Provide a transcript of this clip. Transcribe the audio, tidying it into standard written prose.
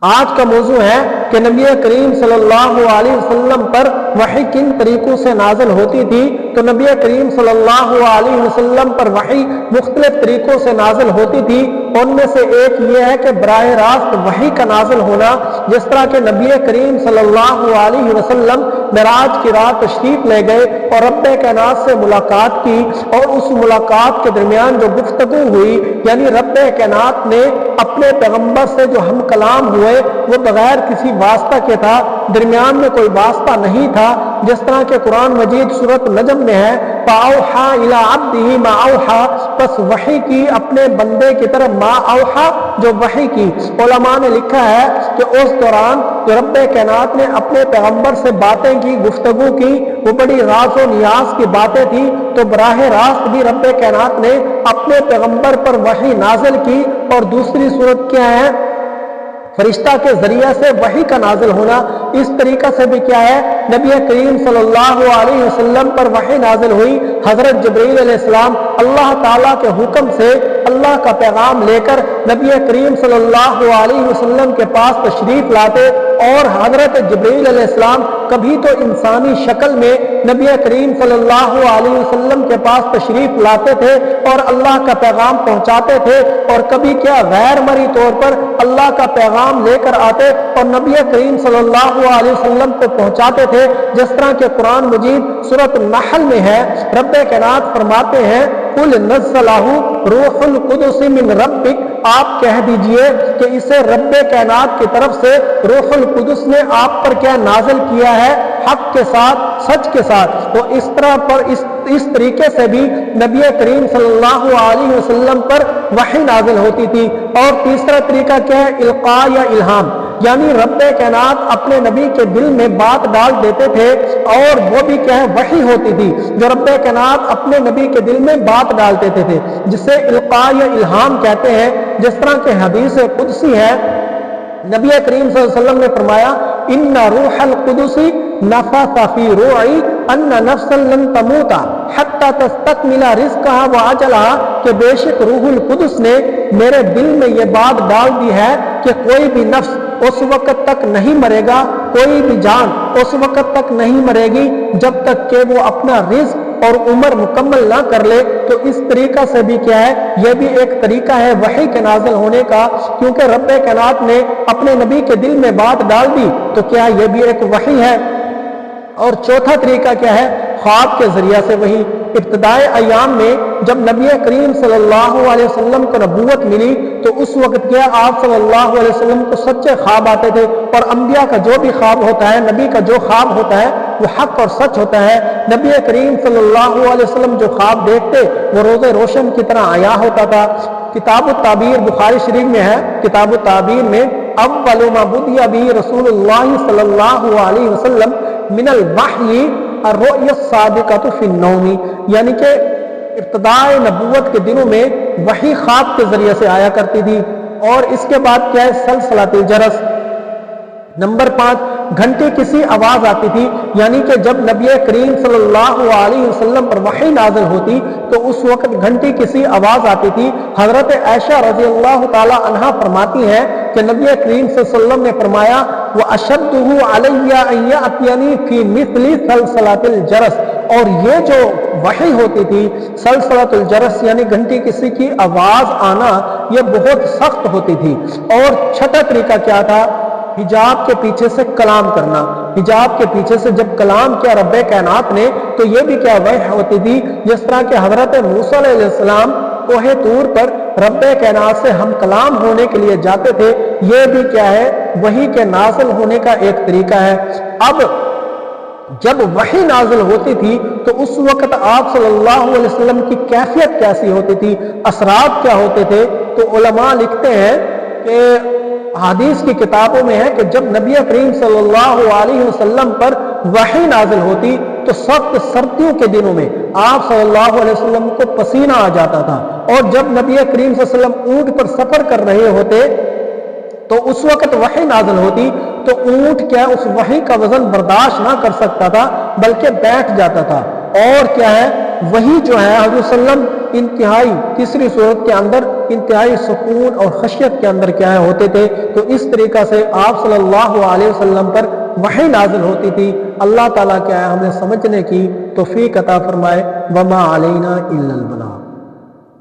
آج کا موضوع ہے کہ نبی کریم صلی اللہ علیہ وسلم پر وحی کن طریقوں سے نازل ہوتی تھی۔ تو نبی کریم صلی اللہ علیہ وسلم پر وحی مختلف طریقوں سے نازل ہوتی تھی۔ ان میں سے ایک یہ ہے کہ براہ راست وحی کا نازل ہونا، جس طرح کہ نبی کریم صلی اللہ علیہ وسلم معراج کی رات تشریف لے گئے اور رب کائنات سے ملاقات کی، اور اس ملاقات کے درمیان جو گفتگو ہوئی، یعنی رب کائنات نے اپنے پیغمبر سے جو ہم کلام ہوئے وہ بغیر کسی واسطہ کے تھا، درمیان میں کوئی واسطہ نہیں تھا، جس طرح کہ قرآن مجید سورۃ نجم میں ہے فَأَوْحَى إِلَىٰ عَبْدِهِ مَا أَوْحَىٰ، بس وحی کی اپنے بندے کی طرف ما اوحا، جو وحی کی۔ علماء نے لکھا ہے کہ اس دوران جو رب کائنات نے اپنے پیغمبر سے باتیں کی، گفتگو کی، وہ بڑی راز و نیاز کی باتیں تھی، تو براہ راست بھی رب کائنات نے اپنے پیغمبر پر وحی نازل کی۔ اور دوسری صورت کیا ہے؟ فرشتہ کے ذریعے سے وحی کا نازل ہونا۔ اس طریقہ سے بھی کیا ہے؟ نبی کریم صلی اللہ علیہ وسلم پر وحی نازل ہوئی۔ حضرت جبرائیل علیہ السلام اللہ تعالیٰ کے حکم سے اللہ کا پیغام لے کر نبی کریم صلی اللہ علیہ وسلم کے پاس تشریف لاتے، اور حضرت جبرائیل علیہ السلام کبھی تو انسانی شکل میں نبی کریم صلی اللہ علیہ وسلم کے پاس تشریف لاتے تھے اور اللہ کا پیغام پہنچاتے تھے، اور کبھی کیا غیر مرئی طور پر اللہ کا پیغام لے کر آتے اور نبی کریم صلی اللہ علیہ وسلم کو پہنچاتے تھے، جس طرح کہ قرآن مجید سورۃ النحل میں ہے۔ رب کائنات فرماتے ہیں قُلْ نَزَّلَهُ رُوحُ الْقُدُسِ مِنْ رَبِّكَ، آپ کہہ دیجئے کہ اسے رب کائنات کی طرف سے روح القدس نے آپ پر کیا نازل کیا ہے، حق کے ساتھ، سچ کے ساتھ۔ تو اس طرح پر اس طریقے سے بھی نبی کریم صلی اللہ علیہ وسلم پر وحی نازل ہوتی تھی۔ اور تیسرا طریقہ کیا ہے؟ القاء یا الہام، یعنی رب کائنات اپنے نبی کے دل میں بات ڈال دیتے تھے، اور وہ بھی کیا ہے؟ وحی ہوتی تھی جو رب کائنات اپنے نبی کے دل میں بات ڈال دیتے تھے، جسے القاء یا الہام کہتے ہیں۔ جس طرح کہ حدیث قدسی ہے، نبی کریم صلی اللہ علیہ وسلم نے فرمایا ان روح القدس نفث فی روعی ان نفسا لن تموت حتی تستکمل رزقها واجلها، کہ بے شک روح القدس نے میرے دل میں یہ بات ڈال دی ہے کہ کوئی بھی نفس اس وقت تک نہیں مرے گا، کوئی بھی جان اس وقت تک نہیں مرے گی جب تک کہ وہ اپنا رزق اور عمر مکمل نہ کر لے۔ تو اس طریقہ سے بھی کیا ہے؟ یہ بھی ایک طریقہ ہے وحی کے نازل ہونے کا، کیونکہ رب کائنات نے اپنے نبی کے دل میں بات ڈال دی، تو کیا یہ بھی ایک وحی ہے۔ اور چوتھا طریقہ کیا ہے؟ خواب کے ذریعہ سے وحی۔ ابتدائے ایام میں جب نبی کریم صلی اللہ علیہ وسلم کو نبوت ملی، تو اس وقت کیا آپ صلی اللہ علیہ وسلم کو سچے خواب آتے تھے، اور انبیاء کا جو بھی خواب ہوتا ہے، نبی کا جو خواب ہوتا ہے وہ حق اور سچ ہوتا ہے۔ نبی کریم صلی اللہ علیہ وسلم جو خواب دیکھتے وہ روز روشن کی طرح عیاں ہوتا تھا۔ کتاب التعبیر بخاری شریف میں ہے، کتاب التعبیر میں اول ما بدی به رسول اللہ صلی اللہ علیہ وسلم من الوحی الرؤیا الصادقۃ فی النوم، یعنی کہ ابتدائے نبوت کے دنوں میں وحی خواب کے ذریعے سے آیا کرتی تھی۔ اور اس کے بعد کیا ہے؟ سلسلۃ الجرس۔ نمبر 5، گھنٹی کسی آواز آتی تھی، یعنی کہ جب نبی کریم صلی اللہ علیہ وسلم پر وحی نازل ہوتی تو اس وقت گھنٹی کسی آواز آتی تھی۔ حضرت عائشہ رضی اللہ تعالی عنہا فرماتی ہیں کہ نبی کریم صلی اللہ علیہ وسلم نے فرمایا وَأَشَدُّهُ عَلَيَّ أَن يَأْتِيَنِي فِي مِثْلِ سَلْسَلَةِ الْجَرَسِ، اور یہ جو وحی ہوتی تھی سلسلۃ الجرس یعنی گھنٹی کسی کی آواز آنا، یہ بہت سخت ہوتی تھی۔ اور چھٹا طریقہ کیا تھا؟ حجاب کے پیچھے سے کلام کرنا۔ حجاب کے پیچھے سے جب کلام کیا رب کائنات نے، تو یہ بھی کیا وحی ہوتی تھی، جس طرح کہ حضرت موسیٰ علیہ السلام کوہ طور پر رب کائنات سے ہم کلام ہونے کے لیے جاتے تھے، یہ بھی کیا ہے؟ وحی کے نازل ہونے کا ایک طریقہ ہے۔ اب جب وحی نازل ہوتی تھی تو اس وقت آپ صلی اللہ علیہ وسلم کی کیفیت کیسی ہوتی تھی، اثرات کیا ہوتے تھے؟ تو علماء لکھتے ہیں کہ حدیث کی کتابوں میں ہے کہ جب نبی کریم صلی اللہ علیہ وسلم پر وحی نازل ہوتی تو سخت سردیوں کے دنوں میں آپ صلی اللہ علیہ وسلم کو پسینہ آ جاتا تھا، اور جب نبی کریم صلی اللہ علیہ وسلم اونٹ پر سفر کر رہے ہوتے تو اس وقت وحی نازل ہوتی تو اونٹ کیا اس وحی کا وزن برداشت نہ کر سکتا تھا، بلکہ بیٹھ جاتا تھا۔ اور کیا ہے؟ وہی جو ہے حضرت صلی اللہ علیہ وسلم انتہائی تیسری صورت کے اندر انتہائی سکون اور خشیت کے اندر کیا ہوتے تھے۔ تو اس طریقہ سے آپ صلی اللہ علیہ وسلم پر وحی نازل ہوتی تھی۔ اللہ تعالیٰ کیا ہے ہمیں سمجھنے کی توفیق عطا فرمائے۔ وما علینا الا البلاغ۔